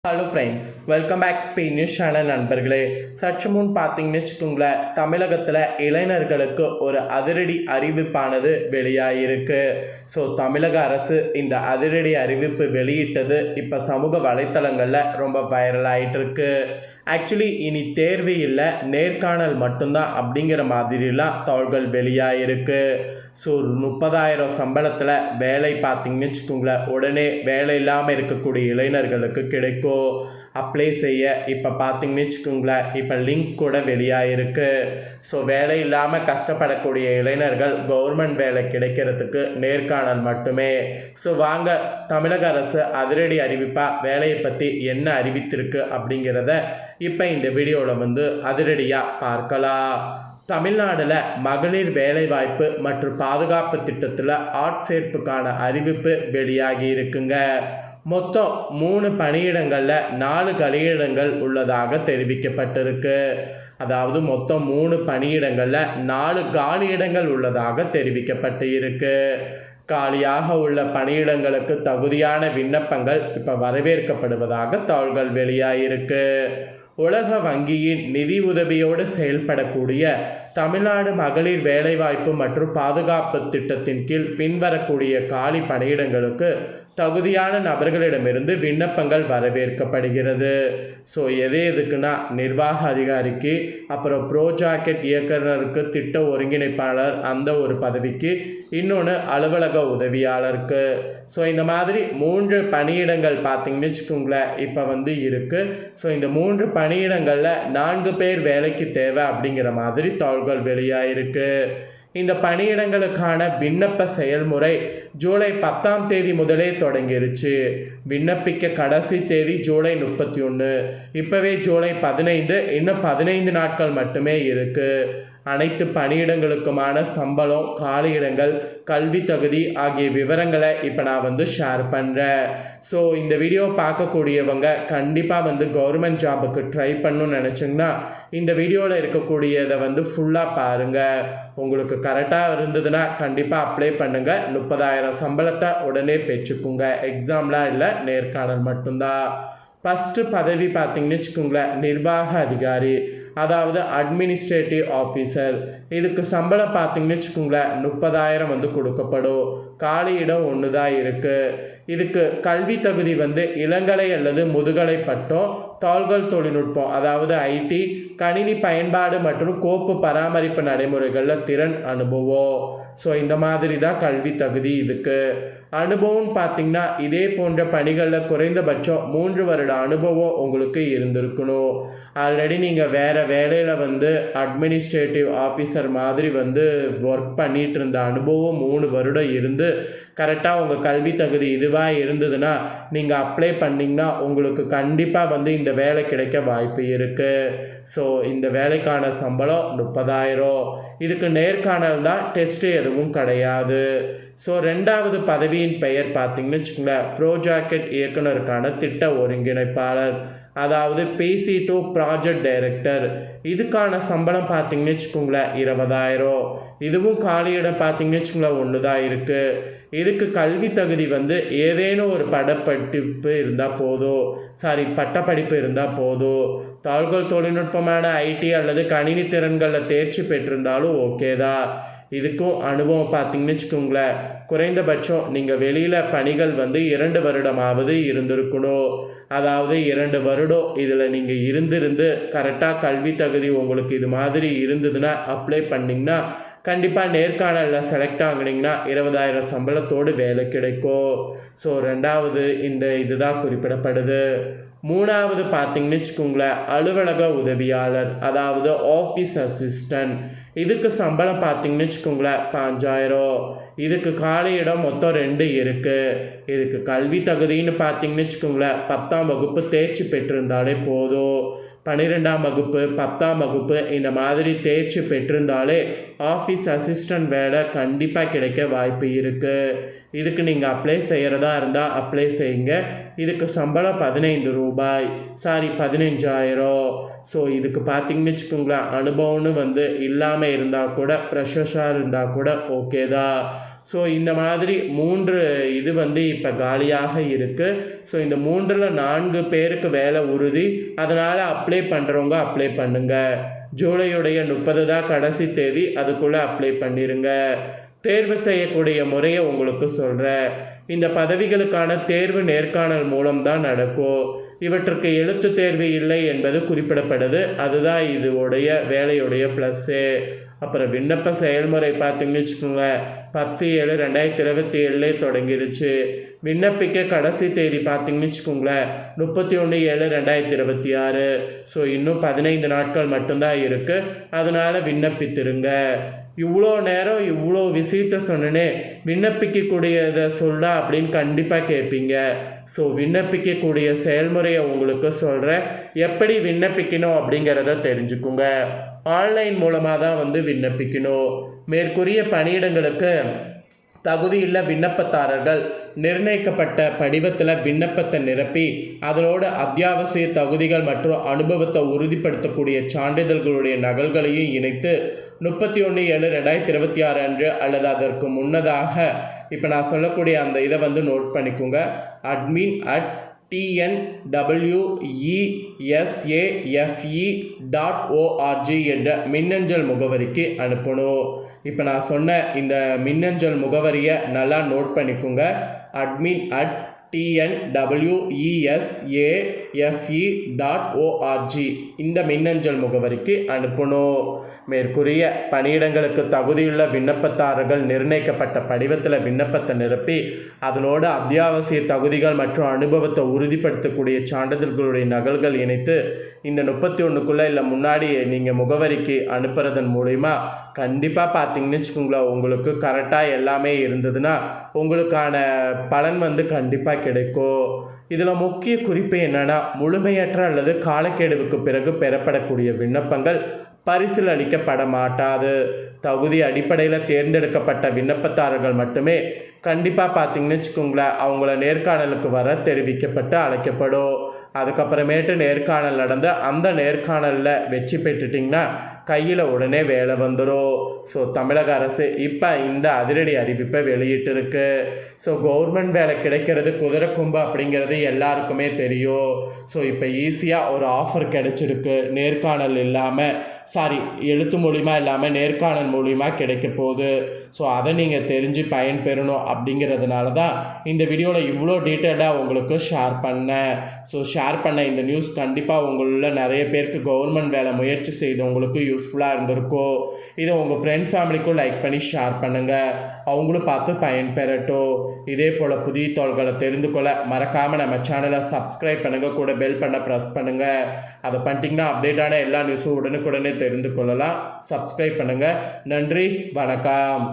Hello friends, welcome back Spain news channel நண்பர்களே. சற்று முன் பார்த்தீங்கன்னு வச்சுக்கோங்களேன், தமிழகத்தில் இளைஞர்களுக்கு ஒரு அதிரடி அறிவிப்பானது வெளியாகிருக்கு. ஸோ தமிழக அரசு இந்த அதிரடி அறிவிப்பு வெளியிட்டது இப்போ சமூக வலைத்தளங்களில் ரொம்ப வைரல் ஆகிட்டு இருக்கு. ஆக்சுவலி இனி தேர்வு இல்லை, நேர்காணல் மட்டும்தான் அப்படிங்கிற மாதிரிலாம் தகவல்கள் வெளியாகிருக்கு. ஸோ 30,000 சம்பளத்தில் வேலை பார்த்தீங்கன்னு வச்சுக்கோங்களேன், உடனே வேலை இல்லாமல் இருக்கக்கூடிய இளைஞர்களுக்கு கிடைக்கும். அப்ளை செய்ய இப்போ பார்த்தீங்கன்னு வச்சுக்கோங்களேன், இப்போ லிங்க் கூட வெளியாகிருக்கு. ஸோ வேலை இல்லாமல் கஷ்டப்படக்கூடிய இளைஞர்கள் கவர்மெண்ட் வேலை கிடைக்கிறதுக்கு நேர்காணல் மட்டுமே. ஸோ வாங்க, தமிழக அரசு அதிரடி அறிவிப்பாக வேலையை பற்றி என்ன அறிவித்திருக்கு அப்படிங்கிறத இப்போ இந்த வீடியோவில் அதிரடியாக பார்க்கலாம். தமிழ்நாட்டில் மகளிர் வேலைவாய்ப்பு மற்றும் பாதுகாப்பு திட்டத்தில் ஆட்சேர்ப்புக்கான அறிவிப்பு வெளியாகி இருக்குங்க. மொத்தம் 3 பணியிடங்களில் 4 காலியிடங்கள் உள்ளதாக தெரிவிக்கப்பட்டிருக்கு. அதாவது மொத்தம் 3 பணியிடங்களில் 4 காலியிடங்கள் உள்ளதாக தெரிவிக்கப்பட்டு இருக்கு. காலியாக உள்ள பணியிடங்களுக்கு தகுதியான விண்ணப்பங்கள் இப்போ வரவேற்கப்படுவதாக தகவல்கள் வெளியாகிருக்கு. உலக வங்கியின் நிதி உதவியோடு செயல்படக்கூடிய தமிழ்நாடு மகளிர் வேலைவாய்ப்பு மற்றும் பாதுகாப்பு திட்டத்தின் கீழ் பின்வரக்கூடிய காலி பணியிடங்களுக்கு தகுதியான நபர்களிடமிருந்து விண்ணப்பங்கள் வரவேற்கப்படுகிறது. ஸோ எதுக்குன்னா, நிர்வாக அதிகாரிக்கு, அப்புறம் ப்ரோஜாக்கெட் இயக்குநருக்கு, திட்ட ஒருங்கிணைப்பாளர் அந்த ஒரு பதவிக்கு, இன்னொன்று அலுவலக உதவியாளருக்கு. ஸோ இந்த மாதிரி 3 பணியிடங்கள் பார்த்தீங்கன்னு வச்சுக்கோங்களேன் இப்போ இருக்குது. ஸோ இந்த 3 பணியிடங்களில் 4 பேர் வேலைக்கு தேவை அப்படிங்கிற மாதிரி தகவல்கள் வெளியாகிருக்கு. இந்த பணியிடங்களுக்கான விண்ணப்ப செயல்முறை ஜூலை 10ஆம் தேதி முதலே தொடங்கிருச்சு. விண்ணப்பிக்க கடைசி தேதி ஜூலை 31. இப்போவே ஜூலை 15, இன்னும் 15 நாட்கள் மட்டுமே இருக்குது. அனைத்து பணியிடங்களுக்குமான சம்பளம், காலியிடங்கள், கல்வி தகுதி ஆகிய விவரங்களை இப்போ நான் ஷேர் பண்ணுறேன். ஸோ இந்த வீடியோ பார்க்கக்கூடியவங்க கண்டிப்பாக கவர்மெண்ட் ஜாபுக்கு ட்ரை பண்ணணும்னு நினச்சிங்கன்னா இந்த வீடியோவில் இருக்கக்கூடியதை ஃபுல்லாக பாருங்கள். உங்களுக்கு கரெக்டாக இருந்ததுன்னா கண்டிப்பாக அப்ளை பண்ணுங்கள். 30,000 சம்பளத்தை உடனே பெற்றுக்குங்க. எக்ஸாம்லாம் இல்லை, நேர்காணல் மட்டும்தான். ஃபஸ்ட்டு பதவி பார்த்தீங்கன்னு வச்சுக்கோங்களேன், நிர்வாக அதிகாரி, அதாவது அட்மினிஸ்ட்ரேட்டிவ் ஆஃபீஸர். இதுக்கு சம்பளம் பார்த்தீங்கன்னு வச்சுக்கோங்களேன் 30,000 கொடுக்கப்படும். காலியிடம் 1 தான் இருக்குது. இதுக்கு கல்வி தகுதி இளங்கலை அல்லது முதுகலை பட்டம், தாள்கள் தொழில்நுட்பம் அதாவது ஐடி, கணினி பயன்பாடு மற்றும் கோப்பு பராமரிப்பு நடைமுறைகளில் திறன், அனுபவம். ஸோ இந்த மாதிரி தான் கல்வி தகுதி. இதுக்கு அனுபவம்னு பார்த்திங்கன்னா இதே போன்ற பணிகளில் குறைந்தபட்சம் 3 வருட அனுபவம் உங்களுக்கு இருந்திருக்கணும். ஆல்ரெடி நீங்கள் வேறு வேலையில் அட்மினிஸ்ட்ரேட்டிவ் ஆஃபீஸர் மாதிரி ஒர்க் பண்ணிகிட்டு இருந்த அனுபவம் 3 வருடம் இருந்து கரெக்டாக உங்கள் கல்வி தகுதி இதுவாக இருந்ததுன்னா நீங்கள் அப்ளை பண்ணிங்கன்னா உங்களுக்கு கண்டிப்பாக இந்த வேலை கிடைக்க வாய்ப்பு இருக்குது. ஸோ இந்த வேலைக்கான சம்பளம் 30,000. இதுக்கு நேர்காணல் தான், டெஸ்ட்டு எதுவும் கிடையாது. ஸோ 2வது பதவியின் பெயர் பார்த்தீங்கன்னு வச்சுக்கோங்களேன், ப்ரோஜாக்கெட் இயக்குனருக்கான திட்ட ஒருங்கிணைப்பாளர், அதாவது PC2 ப்ராஜெக்ட் டைரக்டர். இதுக்கான சம்பளம் பார்த்தீங்கன்னு வச்சுக்கோங்களேன் 20,000. இதுவும் காலியிடம் பார்த்தீங்கன்னு வச்சுக்கோங்களேன் 1 தான் இருக்குது. இதுக்கு கல்வி தகுதி ஏதேனும் ஒரு பட்டப்படிப்பு இருந்தால் போதும். பட்டப்படிப்பு இருந்தால் போதும். தாள்கள் தொழில்நுட்பமான ஐடி அல்லது கணினி திறன்களில் தேர்ச்சி பெற்றிருந்தாலும் ஓகே தான். இதுக்கும் அனுபவம் பார்த்தீங்கன்னு வச்சுக்கோங்களேன் குறைந்தபட்சம் நீங்கள் வெளியில் பணிகள் 2 வருடமாவது இருந்திருக்கணும். அதாவது 2 வருடம் இதில் நீங்கள் இருந்து கரெக்டாக கல்வி தகுதி உங்களுக்கு இது மாதிரி இருந்ததுன்னா அப்ளை பண்ணிங்கன்னா கண்டிப்பாக நேர்காணலில் செலக்ட் ஆகினீங்கன்னா 20,000 சம்பளத்தோடு வேலை கிடைக்கும். ஸோ 2வது இந்த இதுதான் குறிப்பிடப்படுது. 3வது பார்த்தீங்கன்னு வச்சுக்கோங்களேன், அலுவலக உதவியாளர், அதாவது ஆஃபீஸ் அசிஸ்டன்ட். இதுக்கு சம்பளம் பார்த்தீங்கன்னு வச்சுக்கோங்களேன் 5,000. இதுக்கு காலியிடம் மொத்தம் 2 இருக்குது. இதுக்கு கல்வி தகுதின்னு பார்த்தீங்கன்னு வச்சுக்கோங்களேன் 10ஆம் வகுப்பு தேர்ச்சி பெற்றிருந்தாலே போதும். 12ஆம் வகுப்பு, 10ஆம் வகுப்பு இந்த மாதிரி தேர்ச்சி பெற்றிருந்தாலே ஆஃபீஸ் அசிஸ்டன்ட் வேலை கண்டிப்பாக கிடைக்க வாய்ப்பு இருக்குது. இதுக்கு நீங்கள் அப்ளை செய்கிறதா இருந்தால் அப்ளை செய்யுங்க. இதுக்கு சம்பளம் 15 ரூபாய், 15,000. ஸோ இதுக்கு பார்த்தீங்கன்னு வச்சுக்கோங்களேன் அனுபவம்னு இல்லாமல் இருந்தால் கூட, ஃப்ரெஷர்ஸாக இருந்தால் கூட ஓகே தான். ஸோ இந்த மாதிரி 3 இது வந்து இப்போ காலியாக இருக்குது. ஸோ இந்த 3ல் 4 பேருக்கு வேலை உறுதி. அதனால் அப்ளை பண்ணுறவங்க அப்ளை பண்ணுங்கள். ஜூலையுடைய 30 தான் கடைசி தேதி. அதுக்குள்ளே அப்ளை பண்ணிடுங்க. தேர்வு செய்யக்கூடிய முறையை உங்களுக்கு சொல்கிறேன். இந்த பதவிகளுக்கான தேர்வு நேர்காணல் மூலம்தான் நடக்கும். இவற்றுக்கு எழுத்து தேர்வு இல்லை என்பது குறிப்பிடப்படுது. அதுதான் இதுவுடைய வேலையுடைய ப்ளஸ்ஸு. அப்புறம் விண்ணப்ப செயல்முறை பார்த்தீங்கன்னு வச்சுக்கோங்களேன், 10/7/2027 தொடங்கிருச்சு. விண்ணப்பிக்க கடைசி தேதி பார்த்தீங்கன்னு வச்சுக்கோங்களேன், 31/7/2026. ஸோ இன்னும் 15 நாட்கள் மட்டும்தான் இருக்குது. அதனால் விண்ணப்பித்திருங்க. இவ்வளோ நேரம் இவ்வளோ விஷயத்த சொன்னனே, விண்ணப்பிக்கக்கூடியதை சொல்லா அப்படின்னு கண்டிப்பாக கேட்பீங்க. ஸோ விண்ணப்பிக்கக்கூடிய செயல்முறையை உங்களுக்கு சொல்கிறேன். எப்படி விண்ணப்பிக்கணும் அப்படிங்கிறத தெரிஞ்சுக்குங்க. ஆன்லைன் மூலமாக தான் வந்து விண்ணப்பிக்கணும். மேற்கூறிய பணியிடங்களுக்கு தகுதியுள்ள விண்ணப்பதாரர்கள் நிர்ணயிக்கப்பட்ட படிவத்தில் விண்ணப்பத்தை நிரப்பி அதனோட அத்தியாவசிய தகுதிகள் மற்றும் அனுபவத்தை உறுதிப்படுத்தக்கூடிய சான்றிதழ்களுடைய நகல்களையும் இணைத்து 31/7/2026 அன்று அல்லது அதற்கு முன்னதாக இப்போ நான் சொல்லக்கூடிய அந்த இதை வந்து நோட் பண்ணிக்கோங்க. admin@tnwesafe.org என்ற மின்னஞ்சல் முகவரிக்கு அனுப்பணும். இப்போ நான் சொன்ன இந்த மின்னஞ்சல் முகவரியை நல்லா நோட் பண்ணிக்கோங்க. admin@tnwesafe.org இந்த மின்னஞ்சல் முகவரிக்கு அனுப்பணும். மேற்கூறிய பணியிடங்களுக்கு தகுதியுள்ள விண்ணப்பதாரர்கள் நிர்ணயிக்கப்பட்ட படிவத்தில் விண்ணப்பத்தை நிரப்பி அதனோட அத்தியாவசிய தகுதிகள் மற்றும் அனுபவத்தை உறுதிப்படுத்தக்கூடிய சான்றிதழ்களுடைய நகல்கள் இணைத்து இந்த 31க்குள்ளே இல்லை முன்னாடி நீங்கள் முகவரிக்கு அனுப்புறதன் மூலிமா கண்டிப்பாக பார்த்தீங்கன்னு வச்சுக்கோங்களேன், உங்களுக்கு கரெக்டாக எல்லாமே இருந்ததுன்னா உங்களுக்கான பலன் வந்து கண்டிப்பாக கிடைக்கும். இதில் முக்கிய குறிப்பு என்னென்னா, முழுமையற்ற அல்லது காலக்கெடுவுக்கு பிறகு பெறப்படக்கூடிய விண்ணப்பங்கள் பரிசீலனிக்கப்பட மாட்டாது. தகுதி அடிப்படையில் தேர்ந்தெடுக்கப்பட்ட விண்ணப்பதாரர்கள் மட்டுமே கண்டிப்பாக பார்த்தீங்கன்னு வச்சுக்கோங்களேன், அவங்கள நேர்காணலுக்கு வர தெரிவிக்கப்பட்டு அழைக்கப்படும். அதுக்கப்புறமேட்டு நேர்காணல் நடந்து அந்த நேர்காணலில் வெற்றி பெற்றுட்டிங்கன்னா கையில் உடனே வேலை வந்துடும். ஸோ தமிழக அரசு இப்போ இந்த அதிரடி அறிவிப்பை வெளியிட்டிருக்கு. ஸோ கவர்மெண்ட் வேலை கிடைக்கிறது குதிரை கொம்பு அப்படிங்கிறது எல்லாருக்குமே தெரியும். ஸோ இப்போ ஈஸியாக ஒரு ஆஃபர் கிடைச்சிருக்கு. நேர்காணல் இல்லாமல் எழுத்து மூலிமா இல்லாமல் நேர்காணல் மூலிமா கிடைக்க போகுது. ஸோ அதை நீங்கள் தெரிஞ்சு பயன்பெறணும் அப்படிங்கிறதுனால தான் இந்த வீடியோவில் இவ்வளோ டீட்டெயிலாக உங்களுக்கு ஷேர் பண்ணேன். ஸோ ஷேர் பண்ண இந்த நியூஸ் கண்டிப்பாக உங்களில் நிறைய பேருக்கு கவர்மெண்ட் வேலை முயற்சி செய்தவங்களுக்கு யூஸ்ஃபுல்லாக இருந்திருக்கும். இதை உங்கள் ஃப்ரெண்ட்ஸ் ஃபேமிலிக்கும் லைக் பண்ணி ஷேர் பண்ணுங்கள். அவங்களும் பார்த்து பயன்பெறட்டும். இதே போல் புதிய தகவல்களை தெரிந்து கொள்ள மறக்காமல் நம்ம சேனலை சப்ஸ்கிரைப் பண்ணுங்கள். கூட பெல் பண்ண ப்ரெஸ் பண்ணுங்கள். அதை பண்ணிட்டீங்கன்னா அப்டேட்டான எல்லா நியூஸும் உடனுக்குடனே தெரிந்து கொள்ளலாம். சப்ஸ்கிரைப் பண்ணுங்கள். நன்றி, வணக்கம்.